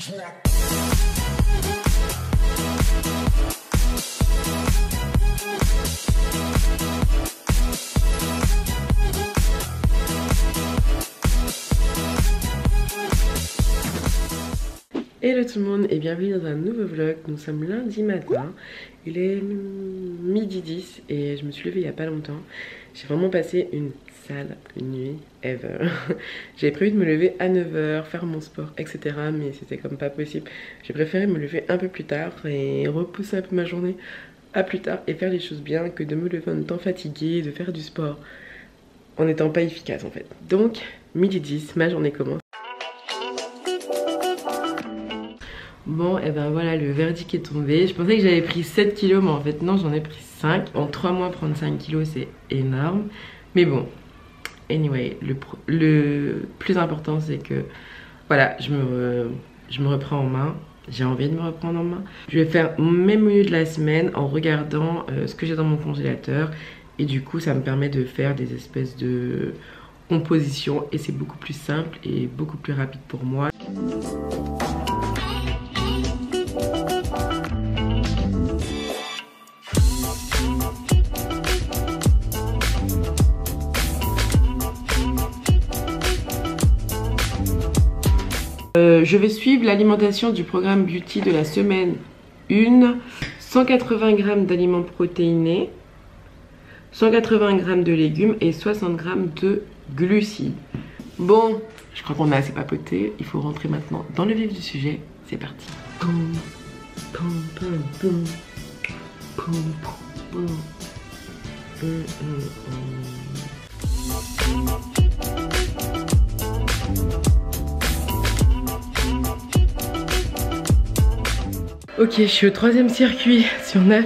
Hello tout le monde et bienvenue dans un nouveau vlog. Nous sommes lundi matin, il est midi 10 et je me suis levée il n'y a pas longtemps. J'ai vraiment passé une sale nuit ever. J'avais prévu de me lever à 9 h, faire mon sport, etc. Mais c'était comme pas possible. J'ai préféré me lever un peu plus tard et repousser un peu ma journée à plus tard et faire les choses bien que de me lever en étant fatiguée, de faire du sport en n'étant pas efficace en fait. Donc midi 10, ma journée commence. Bon, et ben voilà, le verdict est tombé. Je pensais que j'avais pris 7 kilos, mais en fait non, j'en ai pris 5. En 3 mois, prendre 5 kilos, c'est énorme. Mais bon, anyway, le plus important, c'est que voilà, je me reprends en main. J'ai envie de me reprendre en main. Je vais faire mes menus de la semaine en regardant ce que j'ai dans mon congélateur. Et du coup, ça me permet de faire des espèces de compositions. Et c'est beaucoup plus simple et beaucoup plus rapide pour moi. Je vais suivre l'alimentation du programme Beauty de la semaine 1. 180 g d'aliments protéinés, 180 g de légumes et 60 g de glucides. Bon, je crois qu'on a assez papoté. Il faut rentrer maintenant dans le vif du sujet. C'est parti. Ok, je suis au 3e circuit sur 9.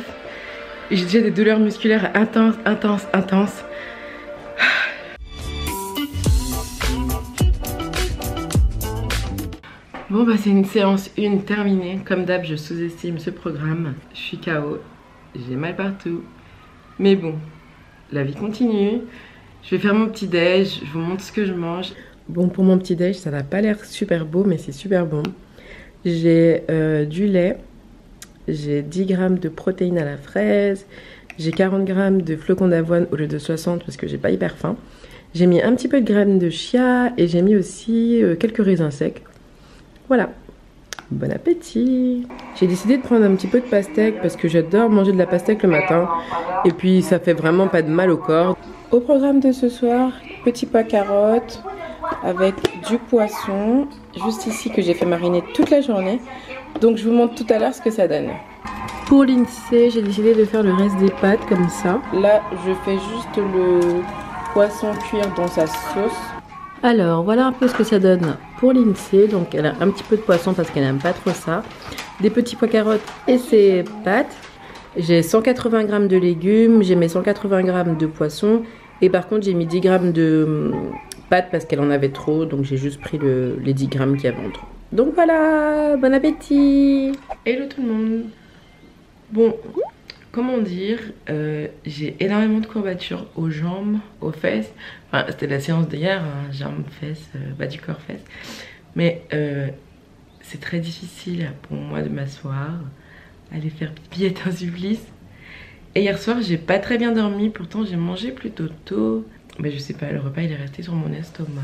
Et j'ai déjà des douleurs musculaires intenses. Bon bah c'est une séance 1 terminée. Comme d'hab, je sous-estime ce programme. Je suis KO, j'ai mal partout. Mais bon, la vie continue. Je vais faire mon petit déj, je vous montre ce que je mange. Bon, pour mon petit déj, ça n'a pas l'air super beau, mais c'est super bon. J'ai du lait. J'ai 10 g de protéines à la fraise, j'ai 40 g de flocons d'avoine au lieu de 60 parce que j'ai pas hyper faim. J'ai mis un petit peu de graines de chia et j'ai mis aussi quelques raisins secs. Voilà, bon appétit. J'ai décidé de prendre un petit peu de pastèque parce que j'adore manger de la pastèque le matin et puis ça fait vraiment pas de mal au corps. Au programme de ce soir, petit pois carottes avec du poisson, juste ici que j'ai fait mariner toute la journée. Donc je vous montre tout à l'heure ce que ça donne. Pour l'INSEE, j'ai décidé de faire le reste des pâtes comme ça. Là, je fais juste le poisson cuire dans sa sauce. Alors, voilà un peu ce que ça donne pour l'INSEE. Donc elle a un petit peu de poisson parce qu'elle n'aime pas trop ça. Des petits pois carottes et ses pâtes. J'ai 180 g de légumes, j'ai mes 180 g de poisson. Et par contre, j'ai mis 10 g de pâtes parce qu'elle en avait trop. Donc j'ai juste pris les 10 g qu'il y avait en trop. Donc voilà, bon appétit. Hello tout le monde. Bon, comment dire, j'ai énormément de courbatures aux jambes, aux fesses. Enfin, c'était la séance d'hier, hein, jambes, fesses, bas du corps, fesses. Mais c'est très difficile pour moi de m'asseoir, aller faire pipi est un supplice. Et hier soir, j'ai pas très bien dormi, pourtant j'ai mangé plutôt tôt. Mais je sais pas, le repas il est resté sur mon estomac.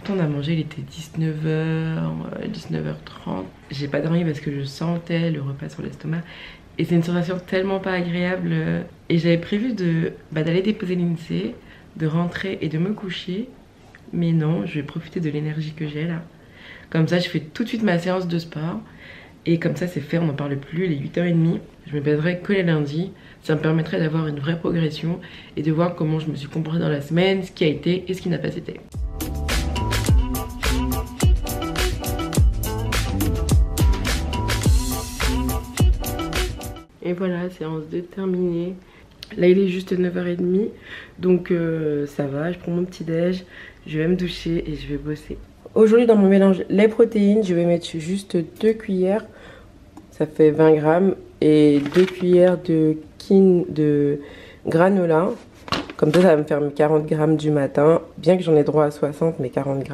On a mangé, il était 19 h, 19 h 30. J'ai pas dormi parce que je sentais le repas sur l'estomac. Et c'est une sensation tellement pas agréable. Et j'avais prévu d'aller déposer l'INSEE, de rentrer et de me coucher. Mais non, je vais profiter de l'énergie que j'ai là. Comme ça, je fais tout de suite ma séance de sport. Et comme ça, c'est fait, on n'en parle plus. Il est 8 h 30. Je me baisserai que les lundis. Ça me permettrait d'avoir une vraie progression et de voir comment je me suis comportée dans la semaine, ce qui a été et ce qui n'a pas été. Et voilà, séance 2 terminée. Là, il est juste 9 h 30. Donc, ça va. Je prends mon petit déj. Je vais me doucher et je vais bosser. Aujourd'hui, dans mon mélange lait protéines, je vais mettre juste 2 cuillères. Ça fait 20 g. Et 2 cuillères de granola. Comme ça va me faire mes 40 g du matin. Bien que j'en ai droit à 60, mais 40 g,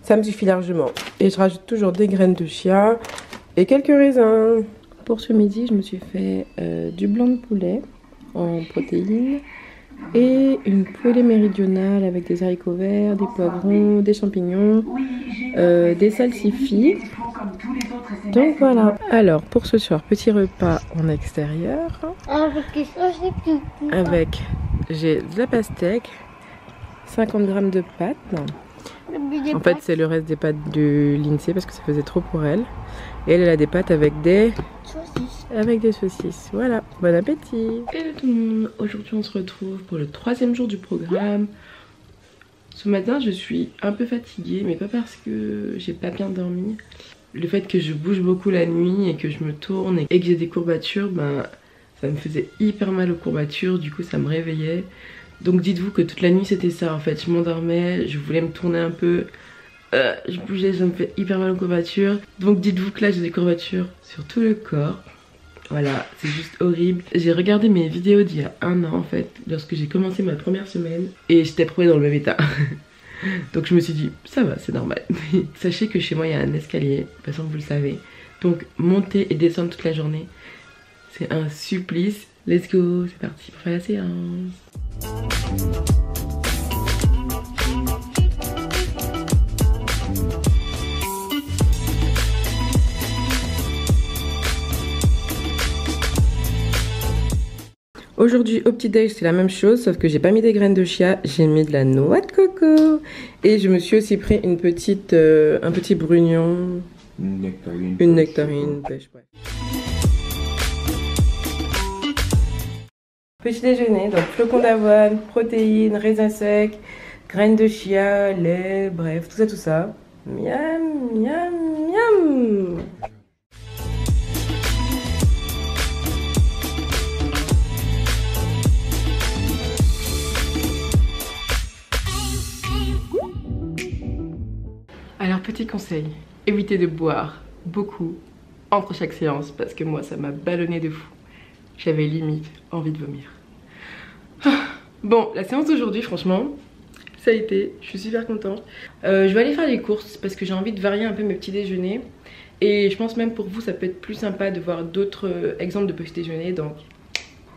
Ça me suffit largement. Et je rajoute toujours des graines de chia et quelques raisins. Pour ce midi, je me suis fait du blanc de poulet en protéines et une poêlée méridionale avec des haricots verts, des poivrons, des champignons, des salsifis. Donc voilà. Alors pour ce soir, petit repas en extérieur avec j'ai de la pastèque, 50 g de pâtes. En fait c'est le reste des pâtes de Lindsay parce que ça faisait trop pour elle. Et elle a des pâtes avec des saucisses. Voilà, bon appétit. Hello tout le monde, aujourd'hui on se retrouve pour le 3e jour du programme. Ce matin je suis un peu fatiguée, mais pas parce que j'ai pas bien dormi. Le fait que je bouge beaucoup la nuit et que je me tourne et que j'ai des courbatures, ben ça me faisait hyper mal aux courbatures, du coup ça me réveillait. Donc dites-vous que toute la nuit c'était ça en fait, je m'endormais, je voulais me tourner un peu, je bougeais, ça me fait hyper mal aux courbatures. Donc dites-vous que là j'ai des courbatures sur tout le corps. Voilà, c'est juste horrible. J'ai regardé mes vidéos d'il y a 1 an en fait, lorsque j'ai commencé ma première semaine, et j'étais prouvée dans le même état. Donc je me suis dit, ça va, c'est normal. Sachez que chez moi il y a un escalier, de toute façon vous le savez. Donc monter et descendre toute la journée, c'est un supplice. Let's go, c'est parti pour faire la séance. Aujourd'hui au petit déj c'est la même chose, sauf que j'ai pas mis des graines de chia, j'ai mis de la noix de coco. Et je me suis aussi pris un petit brugnon, une nectarine pêche, bref. Petit déjeuner, donc flocons d'avoine, protéines, raisins secs, graines de chia, lait, bref, tout ça. Miam, miam, miam. Alors petit conseil, évitez de boire beaucoup entre chaque séance parce que moi ça m'a ballonné de fou. J'avais limite envie de vomir. Bon, la séance d'aujourd'hui franchement, ça a été, je suis super contente. Je vais aller faire les courses parce que j'ai envie de varier un peu mes petits déjeuners. Et je pense même pour vous ça peut être plus sympa de voir d'autres exemples de petits déjeuners. Donc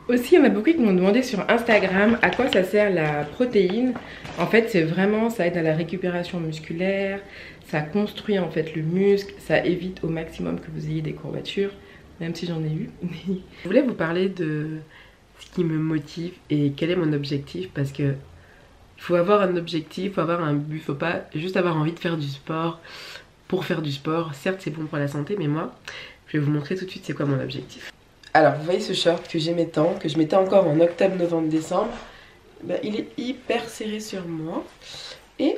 aussi, il y en a beaucoup qui m'ont demandé sur Instagram à quoi ça sert la protéine. En fait, c'est vraiment, ça aide à la récupération musculaire, ça construit en fait le muscle, ça évite au maximum que vous ayez des courbatures, même si j'en ai eu. Je voulais vous parler de ce qui me motive et quel est mon objectif, parce que il faut avoir un objectif, il faut avoir un but, il faut pas juste avoir envie de faire du sport pour faire du sport. Certes, c'est bon pour la santé, mais moi, je vais vous montrer tout de suite c'est quoi mon objectif. Alors vous voyez ce short que j'aimais tant, que je mettais encore en octobre, novembre, décembre, ben, il est hyper serré sur moi et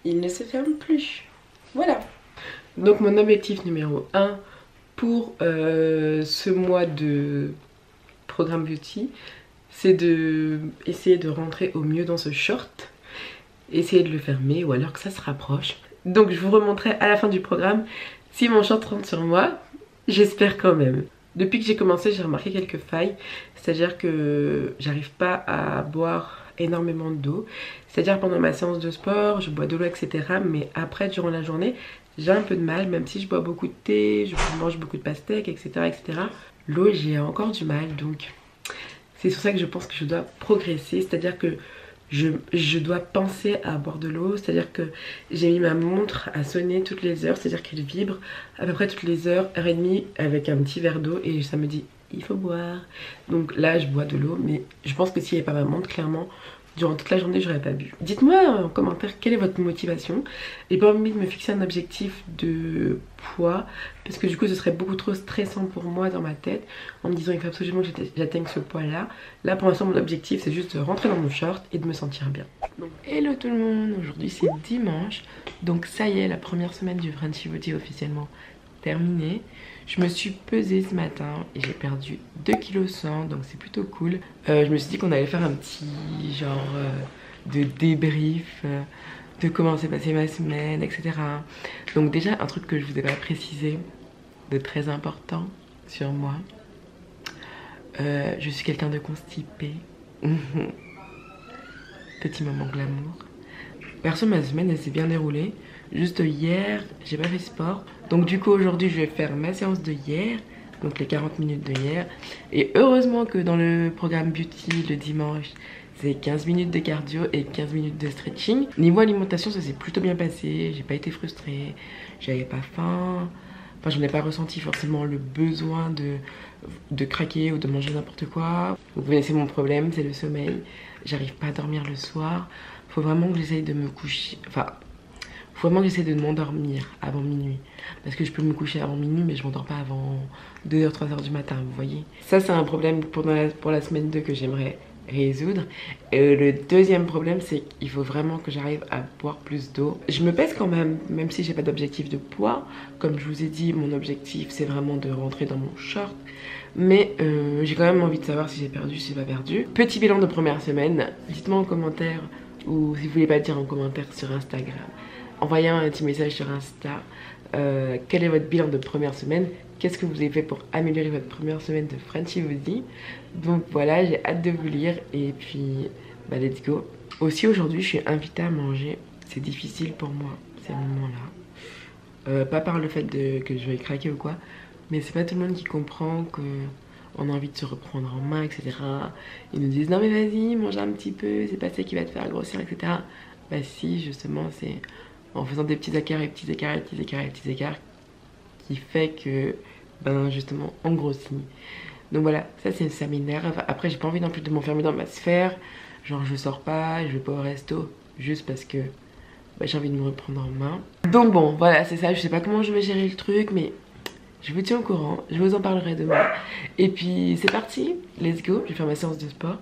il ne se ferme plus. Voilà. Donc mon objectif numéro 1 pour ce mois de programme beauty, c'est de essayer de rentrer au mieux dans ce short, essayer de le fermer ou alors que ça se rapproche. Donc je vous remontrerai à la fin du programme si mon short rentre sur moi. J'espère quand même. Depuis que j'ai commencé, j'ai remarqué quelques failles. C'est-à-dire que j'arrive pas à boire énormément d'eau. C'est-à-dire pendant ma séance de sport, je bois de l'eau, etc. Mais après, durant la journée, j'ai un peu de mal. Même si je bois beaucoup de thé, je mange beaucoup de pastèques, etc. etc. L'eau, j'ai encore du mal. Donc, c'est sur ça que je pense que je dois progresser. C'est-à-dire que je dois penser à boire de l'eau, c'est-à-dire que j'ai mis ma montre à sonner toutes les heures, c'est-à-dire qu'elle vibre à peu près toutes les heure et demie avec un petit verre d'eau et ça me dit il faut boire. Donc là je bois de l'eau, mais je pense que s'il n'y avait pas ma montre, clairement durant toute la journée j'aurais pas bu. Dites-moi en commentaire quelle est votre motivation. J'ai pas envie de me fixer un objectif de poids parce que du coup ce serait beaucoup trop stressant pour moi dans ma tête en me disant il faut absolument que j'atteigne ce poids là. Là pour l'instant mon objectif c'est juste de rentrer dans mon short et de me sentir bien. Donc hello tout le monde, aujourd'hui c'est dimanche, donc ça y est, la première semaine du Frenchy Beauty officiellement terminée. Je me suis pesée ce matin et j'ai perdu 2,1 kg, donc c'est plutôt cool. Je me suis dit qu'on allait faire un petit genre de débrief de comment s'est passée ma semaine, etc. Donc déjà un truc que je vous ai pas précisé de très important sur moi, je suis quelqu'un de constipé. Petit moment glamour. Perso, ma semaine elle s'est bien déroulée. Juste hier, j'ai pas fait sport. Donc du coup aujourd'hui je vais faire ma séance de hier. Donc les 40 minutes de hier. Et heureusement que dans le programme Beauty le dimanche, c'est 15 minutes de cardio et 15 minutes de stretching. Niveau alimentation, ça s'est plutôt bien passé. J'ai pas été frustrée, j'avais pas faim. Enfin, j'en ai pas ressenti forcément le besoin de craquer ou de manger n'importe quoi. Vous connaissez mon problème, c'est le sommeil. J'arrive pas à dormir le soir. Faut vraiment que j'essaye de me coucher. Enfin, faut vraiment que j'essaie de m'endormir avant minuit. Parce que je peux me coucher avant minuit, mais je m'endors pas avant 2h, 3h du matin, vous voyez. Ça, c'est un problème pour la semaine 2 que j'aimerais résoudre. Et le deuxième problème, c'est qu'il faut vraiment que j'arrive à boire plus d'eau. Je me pèse quand même, même si j'ai pas d'objectif de poids. Comme je vous ai dit, mon objectif, c'est vraiment de rentrer dans mon short. Mais j'ai quand même envie de savoir si j'ai perdu, si j'ai pas perdu. Petit bilan de première semaine. Dites-moi en commentaire, ou si vous voulez pas dire en commentaire sur Instagram, envoyez un petit message sur Insta. Quel est votre bilan de première semaine? Qu'est-ce que vous avez fait pour améliorer votre première semaine de Frenchy vous dit? Donc voilà, j'ai hâte de vous lire et puis bah let's go. Aussi aujourd'hui je suis invitée à manger. C'est difficile pour moi ces moments-là. Pas par le fait que je vais craquer ou quoi, mais c'est pas tout le monde qui comprend que on a envie de se reprendre en main, etc. Ils nous disent non mais vas-y, mange un petit peu, c'est pas ça qui va te faire grossir, etc. Bah si, justement c'est en faisant des petits écarts et petits écarts et petits écarts et petits écarts qui fait que ben justement on grossit. Donc voilà, ça m'énerve. Après j'ai pas envie non plus de m'enfermer dans ma sphère. Genre je sors pas, je vais pas au resto juste parce que bah, j'ai envie de me reprendre en main. Donc bon voilà, c'est ça, je sais pas comment je vais gérer le truc, mais je vous tiens au courant, je vous en parlerai demain. Et puis c'est parti, let's go, je vais faire ma séance de sport.